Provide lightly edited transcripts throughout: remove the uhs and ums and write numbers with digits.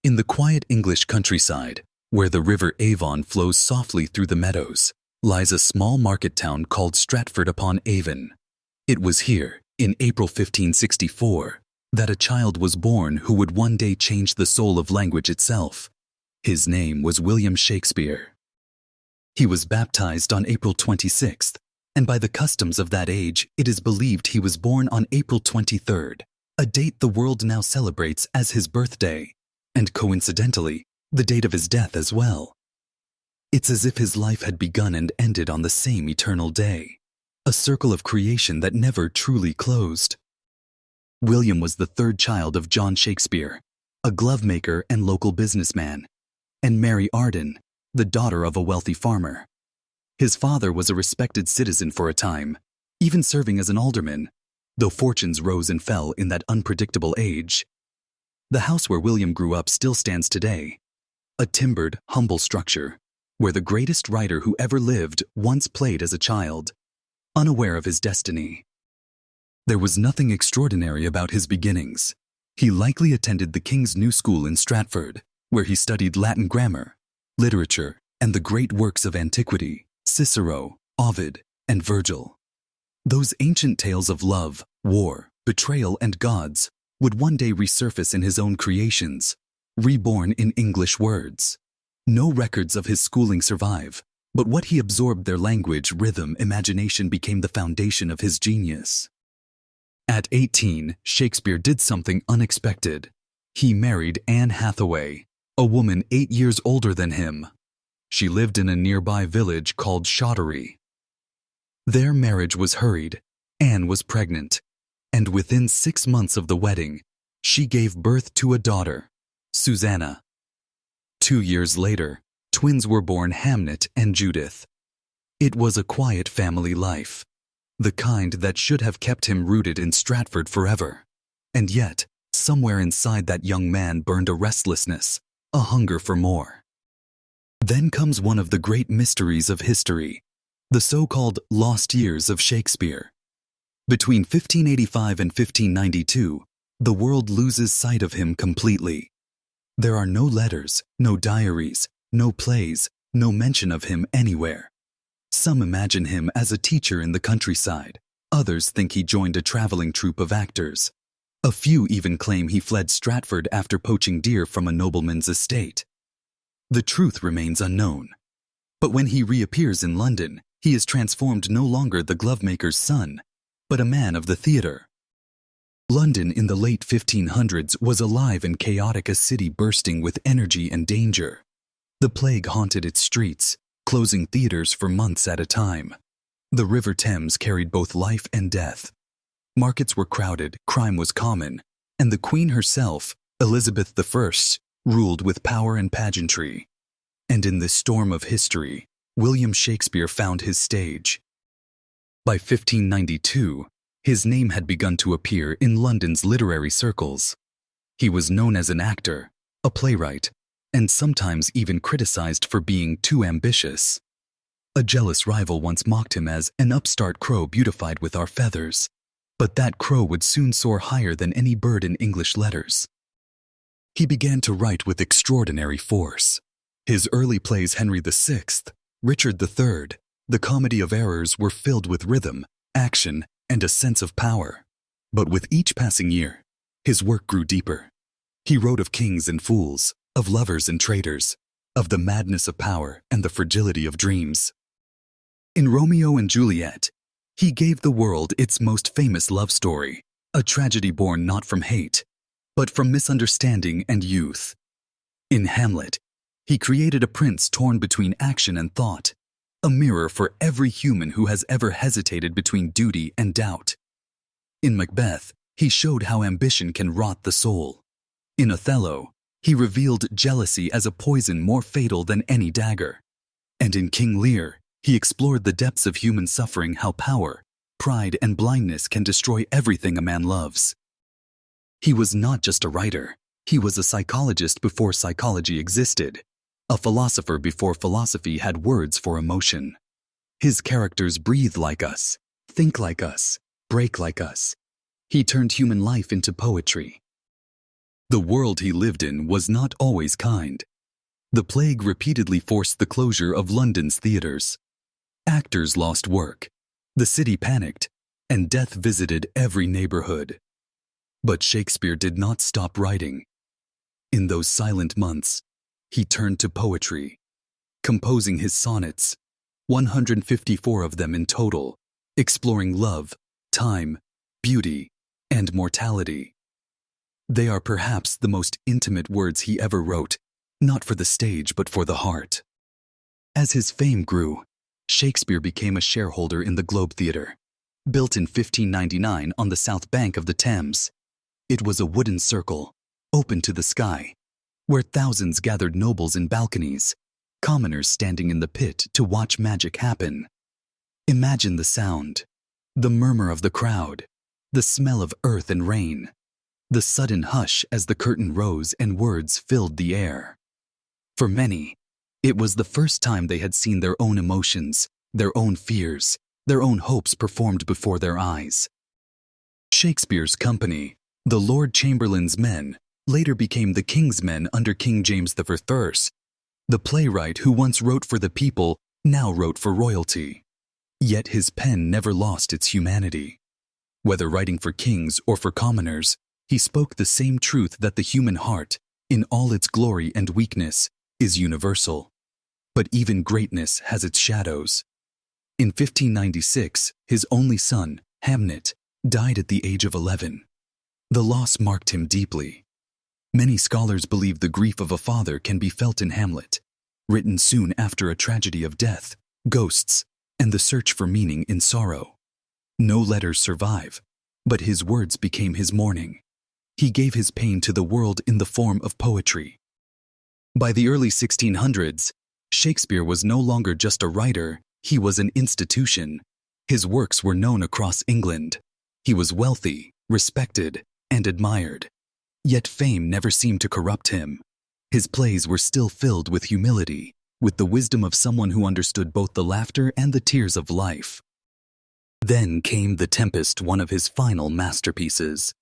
In the quiet English countryside, where the river Avon flows softly through the meadows, lies a small market town called Stratford upon Avon. It was here, in April 1564, that a child was born who would one day change the soul of language itself. His name was William Shakespeare. He was baptized on April 26th, and by the customs of that age, it is believed he was born on April 23rd, a date the world now celebrates as his birthday, and coincidentally, the date of his death as well. It's as if his life had begun and ended on the same eternal day, a circle of creation that never truly closed. William was the third child of John Shakespeare, a glovemaker and local businessman, and Mary Arden, the daughter of a wealthy farmer. His father was a respected citizen for a time, even serving as an alderman, though fortunes rose and fell in that unpredictable age. The house where William grew up still stands today, a timbered, humble structure, where the greatest writer who ever lived once played as a child, unaware of his destiny. There was nothing extraordinary about his beginnings. He likely attended the King's New School in Stratford, where he studied Latin grammar, literature, and the great works of antiquity, Cicero, Ovid, and Virgil. Those ancient tales of love, war, betrayal, and gods would one day resurface in his own creations, reborn in English words. No records of his schooling survive, but what he absorbed, their language, rhythm, imagination, became the foundation of his genius. At 18, Shakespeare did something unexpected. He married Anne Hathaway, a woman 8 years older than him. She lived in a nearby village called Shottery. Their marriage was hurried. Anne was pregnant, and within 6 months of the wedding, she gave birth to a daughter, Susanna. 2 years later, twins were born, Hamnet and Judith. It was a quiet family life, the kind that should have kept him rooted in Stratford forever. And yet, somewhere inside that young man burned a restlessness, a hunger for more. Then comes one of the great mysteries of history, the so-called lost years of Shakespeare. Between 1585 and 1592, the world loses sight of him completely. There are no letters, no diaries, no plays, no mention of him anywhere. Some imagine him as a teacher in the countryside. Others think he joined a traveling troupe of actors. A few even claim he fled Stratford after poaching deer from a nobleman's estate. The truth remains unknown. But when he reappears in London, he is transformed, no longer the glovemaker's son, but a man of the theatre. London in the late 1500s was alive and chaotic, a city bursting with energy and danger. The plague haunted its streets, closing theaters for months at a time. The River Thames carried both life and death. Markets were crowded, crime was common, and the Queen herself, Elizabeth I, ruled with power and pageantry. And in this storm of history, William Shakespeare found his stage. By 1592, his name had begun to appear in London's literary circles. He was known as an actor, a playwright, and sometimes even criticized for being too ambitious. A jealous rival once mocked him as an upstart crow beautified with our feathers, but that crow would soon soar higher than any bird in English letters. He began to write with extraordinary force. His early plays, Henry VI, Richard III, The Comedy of Errors, were filled with rhythm, action, and a sense of power. But with each passing year, his work grew deeper. He wrote of kings and fools, of lovers and traitors, of the madness of power and the fragility of dreams. In Romeo and Juliet, he gave the world its most famous love story, a tragedy born not from hate, but from misunderstanding and youth. In Hamlet, he created a prince torn between action and thought, a mirror for every human who has ever hesitated between duty and doubt. In Macbeth, he showed how ambition can rot the soul. In Othello, he revealed jealousy as a poison more fatal than any dagger. And in King Lear, he explored the depths of human suffering, how power, pride, and blindness can destroy everything a man loves. He was not just a writer, he was a psychologist before psychology existed, a philosopher before philosophy had words for emotion. His characters breathe like us, think like us, break like us. He turned human life into poetry. The world he lived in was not always kind. The plague repeatedly forced the closure of London's theaters. Actors lost work, the city panicked, and death visited every neighborhood. But Shakespeare did not stop writing. In those silent months, he turned to poetry, composing his sonnets, 154 of them in total, exploring love, time, beauty, and mortality. They are perhaps the most intimate words he ever wrote, not for the stage but for the heart. As his fame grew, Shakespeare became a shareholder in the Globe Theatre, built in 1599 on the south bank of the Thames. It was a wooden circle, open to the sky, where thousands gathered, nobles in balconies, commoners standing in the pit to watch magic happen. Imagine the sound, the murmur of the crowd, the smell of earth and rain, the sudden hush as the curtain rose and words filled the air. For many, it was the first time they had seen their own emotions, their own fears, their own hopes performed before their eyes. Shakespeare's company, the Lord Chamberlain's men, later became the King's men under King James I. The playwright who once wrote for the people now wrote for royalty. Yet his pen never lost its humanity. Whether writing for kings or for commoners, he spoke the same truth that the human heart, in all its glory and weakness, is universal. But even greatness has its shadows. In 1596, his only son, Hamnet, died at the age of 11. The loss marked him deeply. Many scholars believe the grief of a father can be felt in Hamlet, written soon after a tragedy of death, ghosts, and the search for meaning in sorrow. No letters survive, but his words became his mourning. He gave his pain to the world in the form of poetry. By the early 1600s, Shakespeare was no longer just a writer, he was an institution. His works were known across England. He was wealthy, respected, and admired. Yet fame never seemed to corrupt him. His plays were still filled with humility, with the wisdom of someone who understood both the laughter and the tears of life. Then came The Tempest, one of his final masterpieces.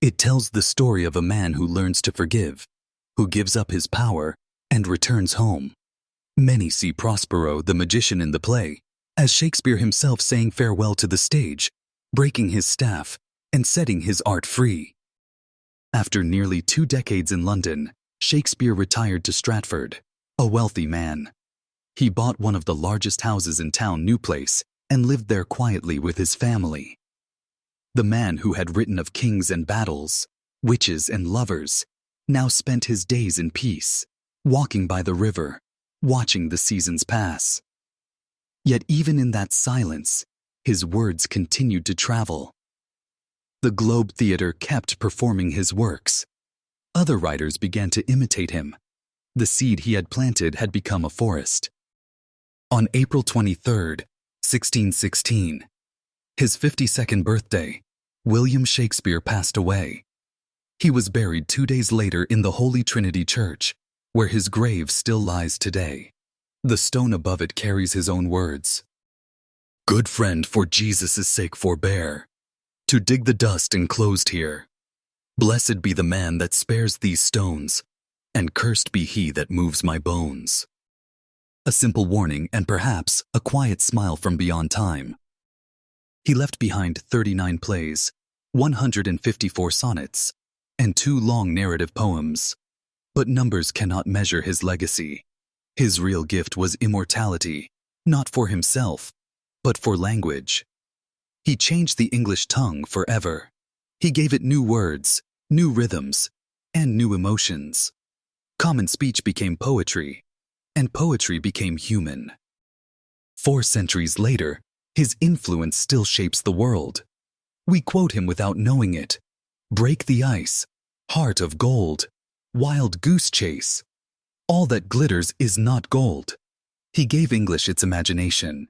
It tells the story of a man who learns to forgive, who gives up his power, and returns home. Many see Prospero, the magician in the play, as Shakespeare himself saying farewell to the stage, breaking his staff, and setting his art free. After nearly 2 decades in London, Shakespeare retired to Stratford, a wealthy man. He bought one of the largest houses in town, New Place, and lived there quietly with his family. The man who had written of kings and battles, witches and lovers, now spent his days in peace, walking by the river, watching the seasons pass. Yet even in that silence, his words continued to travel. The Globe Theatre kept performing his works. Other writers began to imitate him. The seed he had planted had become a forest. On April 23, 1616, his 52nd birthday, William Shakespeare passed away. He was buried 2 days later in the Holy Trinity Church, where his grave still lies today. The stone above it carries his own words. "Good friend, for Jesus' sake forbear to dig the dust enclosed here. Blessed be the man that spares these stones, and cursed be he that moves my bones." A simple warning and perhaps a quiet smile from beyond time. He left behind 39 plays, 154 sonnets, and 2 long narrative poems. But numbers cannot measure his legacy. His real gift was immortality, not for himself, but for language. He changed the English tongue forever. He gave it new words, new rhythms, and new emotions. Common speech became poetry, and poetry became human. 4 centuries later, his influence still shapes the world. We quote him without knowing it. Break the ice, heart of gold, wild goose chase. All that glitters is not gold. He gave English its imagination.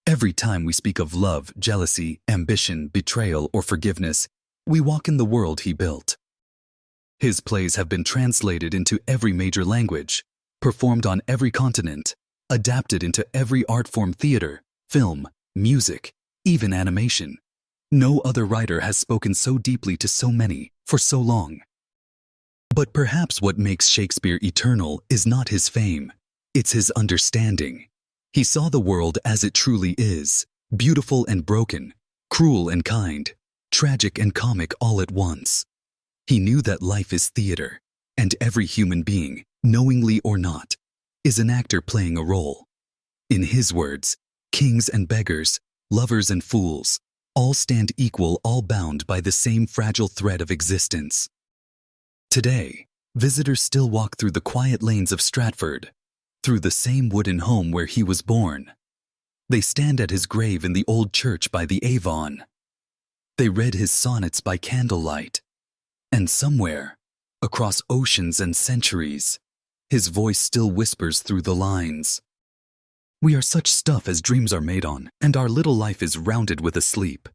Every time we speak of love, jealousy, ambition, betrayal, or forgiveness, we walk in the world he built. His plays have been translated into every major language, performed on every continent, adapted into every art form: theater, film, music, even animation. No other writer has spoken so deeply to so many for so long. But perhaps what makes Shakespeare eternal is not his fame, it's his understanding. He saw the world as it truly is, beautiful and broken, cruel and kind, tragic and comic all at once. He knew that life is theater, and every human being, knowingly or not, is an actor playing a role. In his words, kings and beggars, lovers and fools, all stand equal, all bound by the same fragile thread of existence. Today, visitors still walk through the quiet lanes of Stratford, through the same wooden home where he was born. They stand at his grave in the old church by the Avon. They read his sonnets by candlelight. And somewhere, across oceans and centuries, his voice still whispers through the lines. We are such stuff as dreams are made on, and our little life is rounded with a sleep.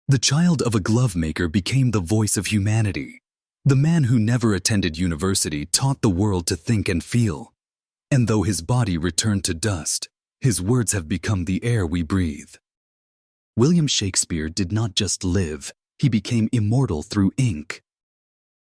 The child of a glove maker became the voice of humanity. The man who never attended university taught the world to think and feel. And though his body returned to dust, his words have become the air we breathe. William Shakespeare did not just live, he became immortal through ink.